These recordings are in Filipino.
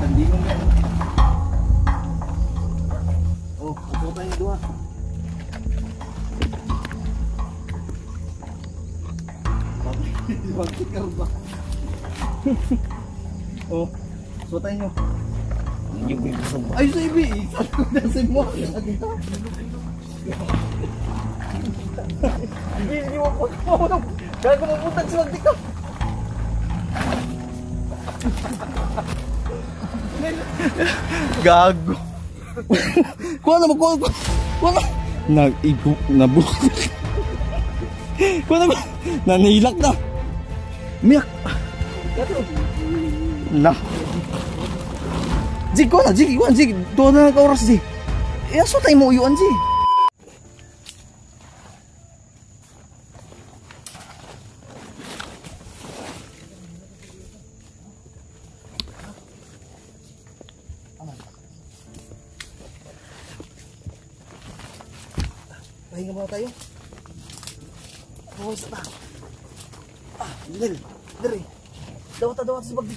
Landingon yan. Oh, ako tayo dua. Bagtikar ba? Oh, sutay nyo. Ay, sa ibi! Sabi ko na sa mo. Hindi mo po tumulong. Gago mo puntan sa bagtikar. Gago. Kuha na mo, kuha na. Nabukit. Kuha na mo. Nanilak na. Miyak. Na. Jig, kuha na, Jig. Kuha na, Jig. Doon na naka-oras, Jig. Aso tayo mo uyuan, Jig. Pahinga muna tayo. Pawis na. Dali. Dawat sa bagdi.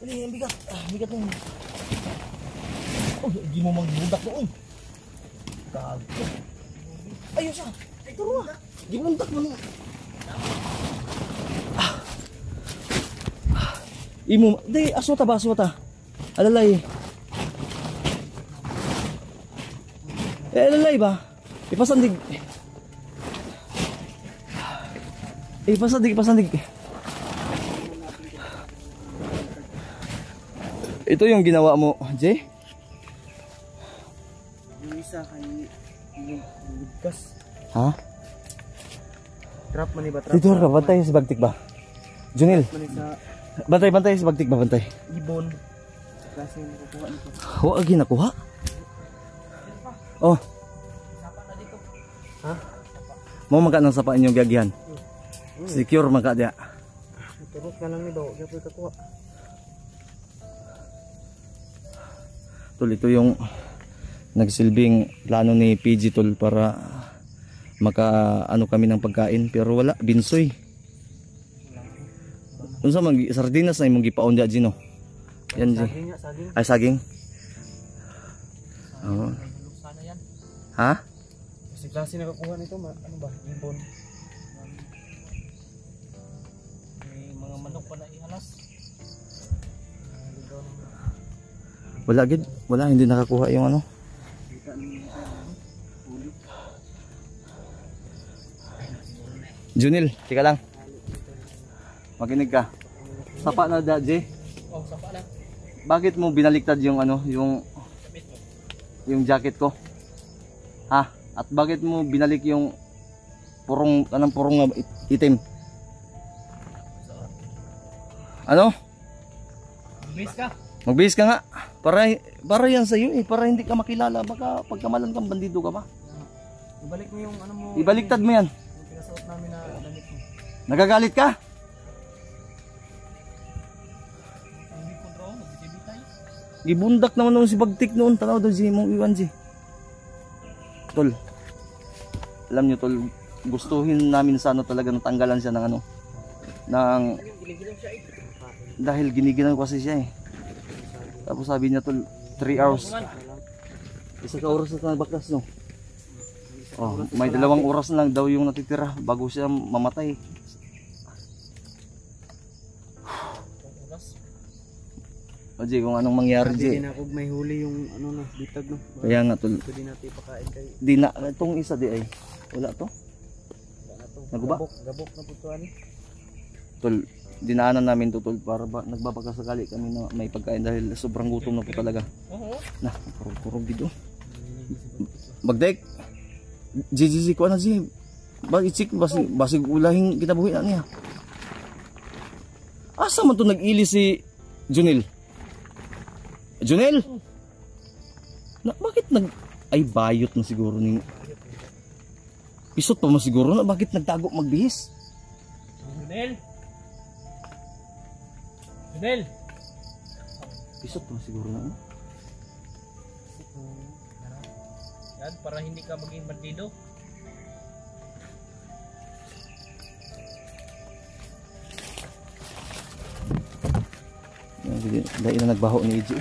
Dali, ang bigat. Bigat na yun. Oh, hindi mo magbundak doon. Gago. Ayun siya. Ito ruwa. Gibundak mo na. Imo, di, aswata ba, aswata? Alalay. Alalay ba? Ipasandig. Ipasandig. Ito yung ginawa mo, Jay? Yung isa kay ligkas. Ha? Trap man iba, trap. Dito ka, bantay sa bagtik ba? Junil. Bantay sa bagtik ba, bantay? Ibon. Klase yung nakukuha nito. Huwag lagi nakuha. Oh. Sapa na dito. Ha? Mau maka ng sapa inyong gagihan. Secure maka dia. Turot ka lang ni daw, gapoy kakuha. Tol, ito yung nagsilbing plano ni PG tol para maka ano kami ng pagkain pero wala binsoy. Unsa man sardinas na imong gipaon dia Gino. Yan G. Saging. Ay saging. Oh. Sana yan. Ha? Kasi klase nakakuha nito, ano ba? Ibon. May mga manok pa na ihalas. Wala hindi nakakuha yung ano. Junil, tika lang. Makinig ka. Sapa na da, J. Oh, sapa lang. Bakit mo binaliktad yung ano, yung jacket ko? Ha? At bakit mo binalik yung purong itim? Ano? Magbihis ka nga. Para yan sa iyo eh, para hindi ka makilala, baka pagkamalan kang bandido ka ba? Ibalik mo yung ano mo. Ibaliktad mo yan. Yung pinasuot namin na damit mo. Nagagalit ka? Hindi kontrol, magbibigay tayo. Gibundak naman nung si Bagtik noon, tanaw daw si mong iwan si. Tol. Alam niyo tol, gustuhin namin sana talaga natanggalan siya ng ano. Dahil giniginan ko kasi siya eh. Tapos sabi niya tol, 3 hours. Isa ka oras na bakas no. Oh, may 2 oras na lang daw yung natitira bago siya mamatay. Oje, kung anong mangyari Jay. Hindi na ako may huli yung ano na, bitag no. Kaya nga tol. Pwede natin ipakain kay. Di na itong isa di ay. Wala to. Wala na to. Naguba? Gabok na putuan. Tol, dinaanan namin to tol para nagbabakasakali kami na may pagkain dahil sobrang gutom na po talaga. Oo. Nah, kurog dito. Bagdek. GGG ko na si. Bagi-chik basig ulahing kinabuhi na niya. Asa man to nag-ili si Junil? Junil? Bakit ay bayot na siguro ni pisot pa mo siguro na bakit nagtago magbihis? Junil? Pisot pa siguro na. Yan, para hindi ka maging bandido. dahil na nagbaho ni EJ.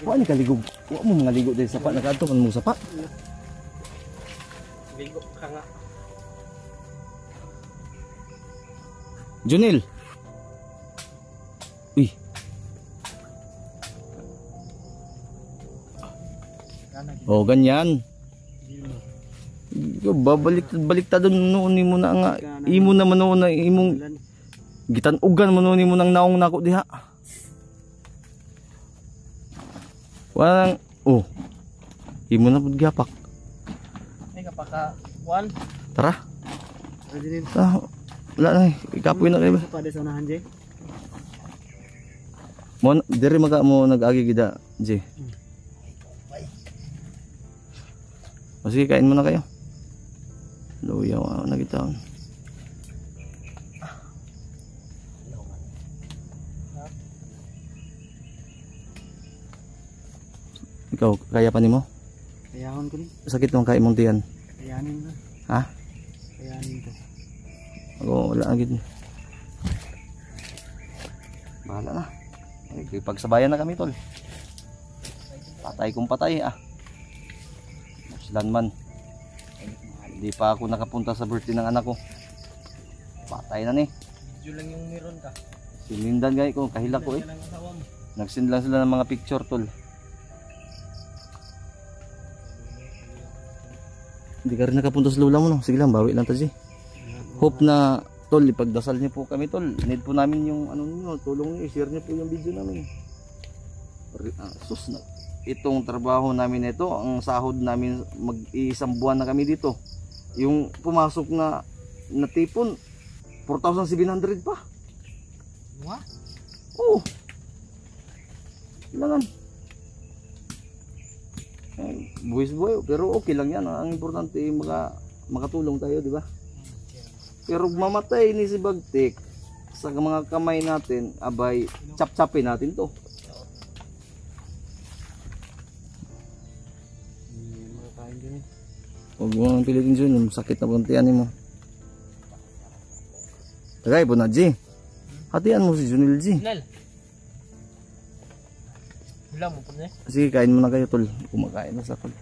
Wa ni kaligog. Wa mo mga ligo dahil sapa nakaadto kan mo sapa. Ligo ka nga. Junil. Uy. Oh, ganyan. Babalik ta doon noon mo na nga. Imo naman noon na imong gitanugan mo noon mo nang naong nako diha. Walang imo na pud gapak. Ay kapaka 1. Tara. Pwede din. Wala na ikapoy na kayo. Sa pada sa unahan, Jay. Mo diri maga mo nag-agi gida, J. Sige, kain muna kayo. Luyaw na kita. Ikaw, kaya pa nimo? Kayahon ko ni. Sakit mong kaya mong tiyan. Kayanin na. Ha? Kayanin ko. Ako, wala agad. Bahala na. Pagsabayan na kami, tol. Patay kong patay, Muslan man. Hindi pa ako nakapunta sa birthday ng anak ko. Patay na ni. Video lang yung meron ka. Sinindan gay ko, kahila ko Yan ang asawa mo. Nagsind lang sila ng mga picture, tol. Hindi ka rin nakapunta sa lula mo, no? Sige lang, bawi lang tayo. Hope na, tol, ipagdasal niyo po kami, tol. Need po namin yung ano niyo, tulong niyo, share niyo po yung video namin. Sus na. Itong trabaho namin ito, ang sahod namin mag-iisang buwan na kami dito. Yung pumasok na natipon 4,700 pa. Nga? Oo. Kailangan. Buwis-buhay, pero okay lang yan. Ang importante makatulong tayo, di ba? Pero mamatay ni si Bagtik sa mga kamay natin, abay, chap-chapin natin to. Huwag mo nang pilitin dyan, sakit na puntian mo. Tagay po na, G. Hatian mo si Junil, G. Nel. Wala mo po na. Sige, kain mo na kayo, tol. Kumakain na sa tol.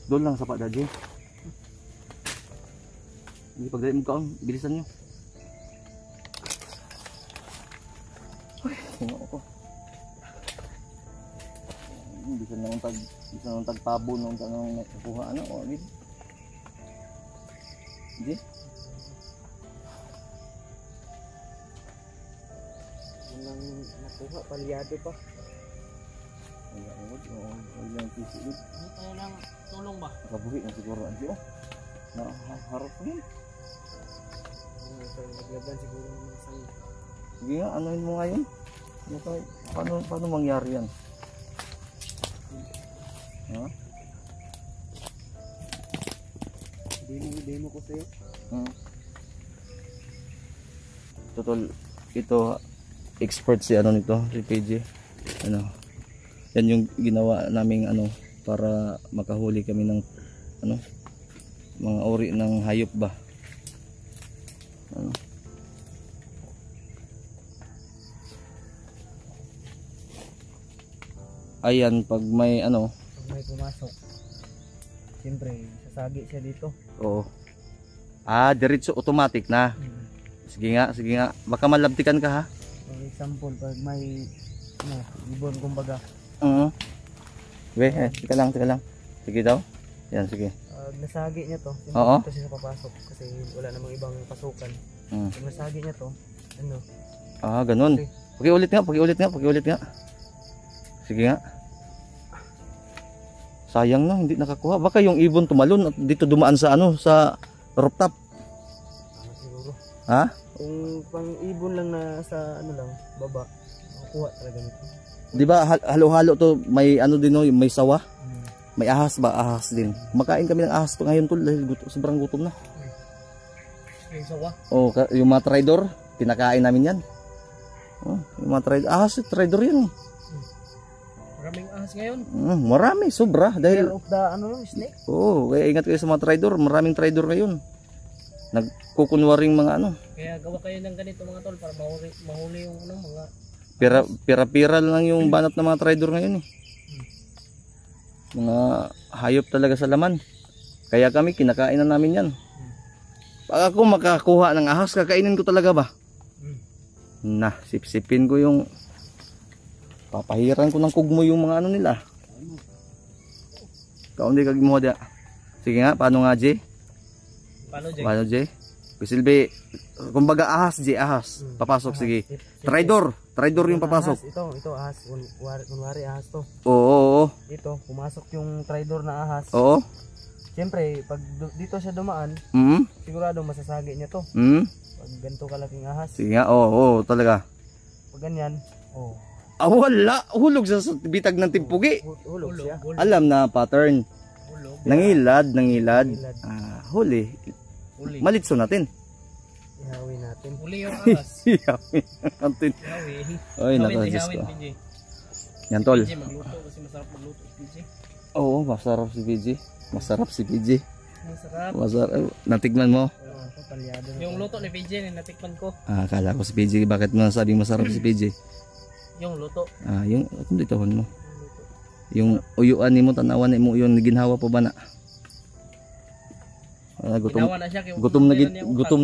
Doon lang sa pada, G. Hindi pagdali mo kaon, bilisan nyo. Uy, singo ako. Bisa nang tagpabo nung tanong nakuha o agad. Hindi. Walang nakuha, palyado pa. Wala yung PC. Ano tayo ng tulong ba? Nakabuhi na siguro. Ano? Nakaharap ko yun. Naglagan siguro ng mga sangit. Sige nga, anuhin mo ngayon. Paano mangyari yan? Ha? Demo ko sa'yo. Totoo, ito expert si ano nito, si PJ. Ano? Yan yung ginawa naming ano para makahuli kami ng ano mga uri ng hayop ba. Ano? Ayan, pag may ano, Pag may pumasok, siyempre, sasagi siya dito. oo. Diretso automatic na. Sige nga. Baka malabtikan ka ha. For example, pag may ibon kumbaga, Teka lang. Sige daw. Yan, sige. nasagi niya to, Oo. dito siya papasok kasi wala namang ibang pasukan. Pag nasagi niya to, ano? Ganun. Pakiulit nga. Sige nga. Sayang na, hindi nakakuha. Baka yung ibon tumalon at dito dumaan sa ano, sa rooftop. Siguro. Ha? Kung pang ibon lang na sa ano lang, baba, makukuha talaga nito. Di ba halo-halo to, may ano din no, may sawa. May ahas ba? Ahas din. Makain kami ng ahas to ngayon tol dahil sobrang gutom na. Yung sawa? Yung mga trader, pinakain namin yan. Yung mga trader, ahas, trader yan. Maraming ahas ngayon. Marami, sobra. Dahil, Fear of the snake? kaya ingat kayo sa mga trader. Maraming trader ngayon. Nagkukunwaring mga ano. Kaya gawa kayo ng ganito mga tol para mahuli yung mga Pira-pira lang yung banat ng mga trader ngayon eh. Mga hayop talaga sa laman. Kaya kami kinakain na namin yan. Pag ako makakuha ng ahas, kakainin ko talaga ba? Na, sipsipin ko yung papahiran ko ng kugmo yung mga ano nila. Kaon di kagimo dia. Sige nga, paano nga Jay? Paano Jay? Kusilbi, kumbaga ahas Jay, ahas. Papasok sige. Traidor yung papasok. Ito ahas, kunwari ahas to. Oo. Dito, pumasok yung traidor na ahas. Oo. Siyempre, pag dito siya dumaan, sigurado masasagi niya to. Pag ganito kalaking ahas. Sige nga, oo, talaga. Pag ganyan, wala. Hulog sa bitag ng timpugi. hulog siya. Alam na pattern. Nangilad. Huli. Malitso natin. Ihawin natin. Huli yung ahas. Ihawin natin. Ay, nakasis ko. Yan tol. PJ, magluto kasi masarap magluto si PJ. Oo, masarap si PJ. Masarap si PJ. Masarap. Natikman mo? Yung luto ni PJ natikman ko. Akala ko si PJ. Bakit mo nasabing masarap si PJ? Yung luto. Yung kung ditohon mo. Yung uyuan ni mo, tanawan ni mo yung ginhawa pa ba na? Ginawa na siya. Gutom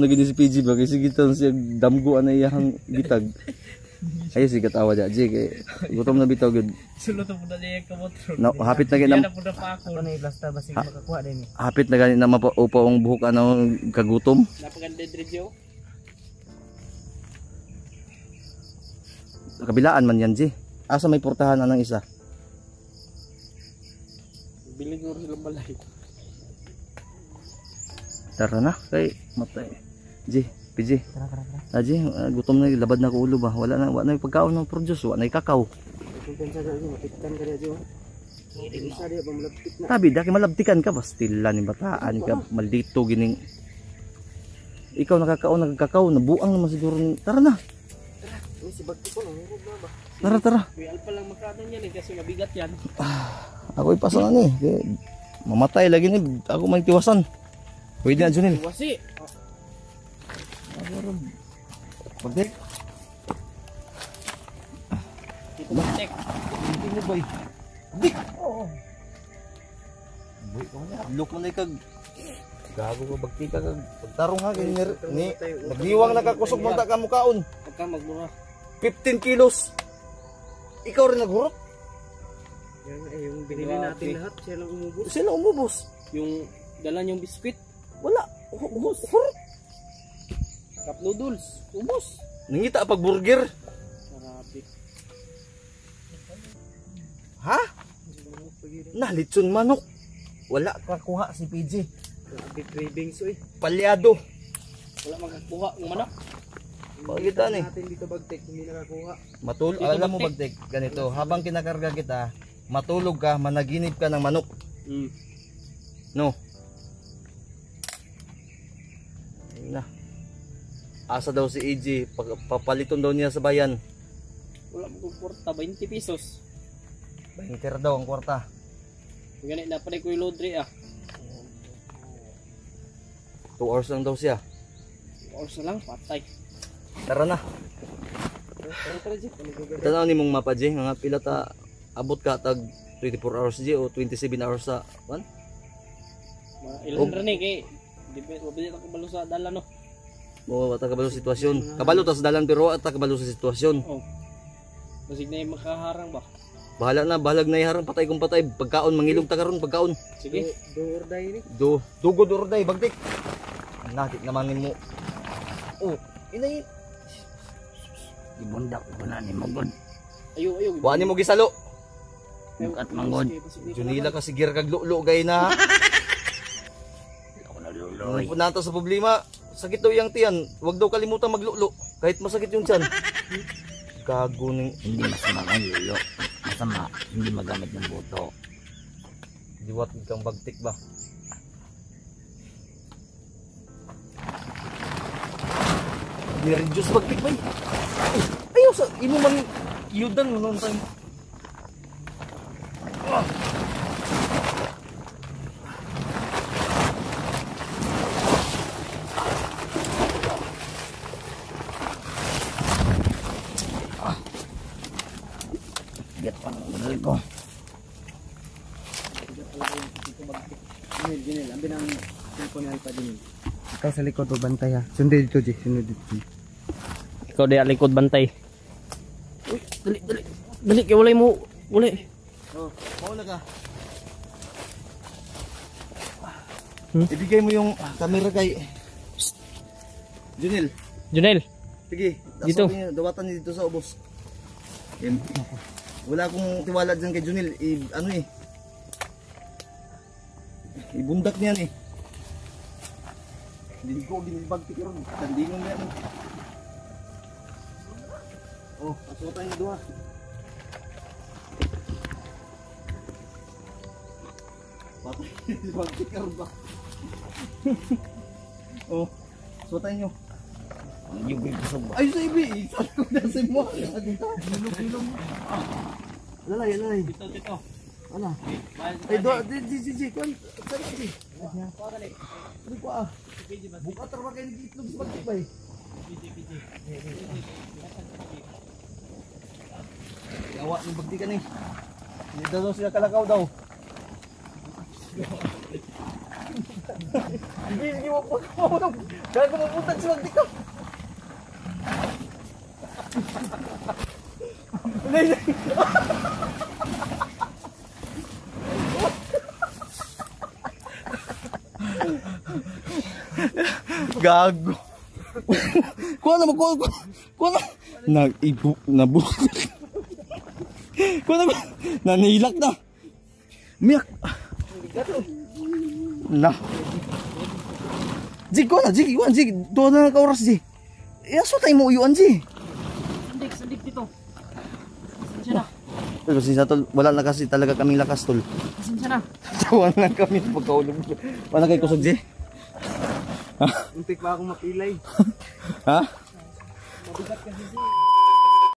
na gid si PJ ba kasi gitan siya damgo ana iyang gitag. Ay sige tawa ja kay gutom na bitaw gud. Suluto po dali ka motro. No, hapit na gid na po na pa ako. Ano i-blasta ba sige makakuha din. Hapit na gani na mapaupa ang buhok ano kagutom. Napaganda video. Kabilaan man yan, G. Asa may portahan na ng isa? Bilig mo silang balay. Tara na, kay matay. G, PG. Tara. G, gutom na, labad na ko ulo ba? Wala na yung pagkaon ng produce, wala na yung kakao. Kung pensa ka matikan ka diyo. Isa diya ba malapit na. Tabi, daki malabtikan ka ba? Stila ni bataan ka, maldito gining. Ikaw nakakao, nabuang naman siguro. Tara na. Si bagti ko nang Tara. Kuya Alpa lang makadon yan kasi mabigat yan. Ako ipasan na eh. Mamatay lagi ni. Ako may tiwasan. Pwede na Junil. Wasi. Pagdik. Ito magtek. Hindi boy. Dik. Oo. Boy ko na. Look mo na ikag. Gago ko bagti ka kag. Pagtarong ha kay ni nagliwang nakakusog mo ta ka mukaon. Pagka magmura. 15 kilos. Ikaw rin naghurot. Yung binili natin lahat, siya lang umubos. Sino umubos? Yung dala niyong biskwit. Wala. Hurot. Cup noodles. Ubos. Nangita pag burger. Marami. Ha? Litson manok. Wala kakuha si PJ. Grabe cravings Palyado. Wala magkakuha ng manok. Pagitan eh. Natin dito bagtek, hindi nakakuha. Alam mo bagtek, ganito, habang kinakarga kita, matulog ka, managinip ka ng manok. No. Ayun na. Asa daw si EJ, papaliton daw niya sa bayan. Wala mo kwarta, 20 pesos. 20 daw ang kwarta. Ganit na pa rin ko yung laundry 2 hours lang daw siya. Oras na lang, patay. Tara na. Tanaw ni mong mapa J, mga pila ta abot ka tag 24 hours J o 27 hours sa one? Ilan rin kay di ba ako kabalo sa dalan no. O wata kabalo sitwasyon. Kabalo ta sa dalan pero wata kabalo sa sitwasyon. Oh. Basig na makaharang ba? Bahalag na iharang patay kung patay. Pagkaon mangilog ta karon pagkaon. Sige. Do or die ni. Dugod or day bagtik. Natik naman nimo. Oh, inay. Ibundak ko na ni Magod. Ayo. Wa nimo gisalo. Bukat Magod. Junila ka sigir kag lulo gay na. Ako naluloy. Kung nato sa problema, sakit daw yang tiyan. Huwag daw kalimutan maglulo kahit masakit yung tiyan. Gago ning Hindi masama ang lulo. Masama, hindi magamit ng buto. diwat kang bagtik ba. Ni-reduce bagtik ba? Ayaw sa inuman yudan mo noon tayo. Bigat pa ng ulo ko. Ginil, ambi ng cellphone ni Alpa din. Ikaw sa likod o bantay ha. Sunod dito, G. Sunod dito. Ikaw di alikod bantay. Uy, dali, dali. Dali, kaya walay mo. Walay. Oh, maula ka. Hmm? Ibigay mo yung camera kay Junel. Junel. Sige, Dito. dawatan niyo dito sa ubos. Wala akong tiwala dyan kay Junel. Ano eh. Ibundak niyan eh. Hindi ko ginibag tikiro. Hindi mo yan. Oh, pasukan niyo doon. Patay, ginibag tikiro ba? Oh, pasukan niyo. Ang yugoy ko sa ba. Ay, sa ibi. Sabi ko na sa mo. Ilong. Lalay, lalay. Dito. Ano? Ay, di. Kuan, saan di? Ano ko ah? Buka tarwa kayo nag-itlog sa pagtibay. Yawa ng bagdi ka ni. Hindi daw sila kalakaw daw. Hindi mo po. Gago mo punta sa bagdi ka. Gago. Kuha na mo, kuha na. Nabu. Kuha na mo. Nanilak na. Miyak. Na. Jig, kuha na, Jig. Iwan, Jig. Doon na nagka-oras, Jig. Iaso tayo mo uyuan, Jig. Sandik dito. Pasensya na. Pero sinsa tol, wala na kasi talaga kaming lakas tol. Pasensya na. Tawan lang kami pagkaulog. Wala kayo kusog, Jig. Untik pa akong mapilay. Ha? Mabigat kasi si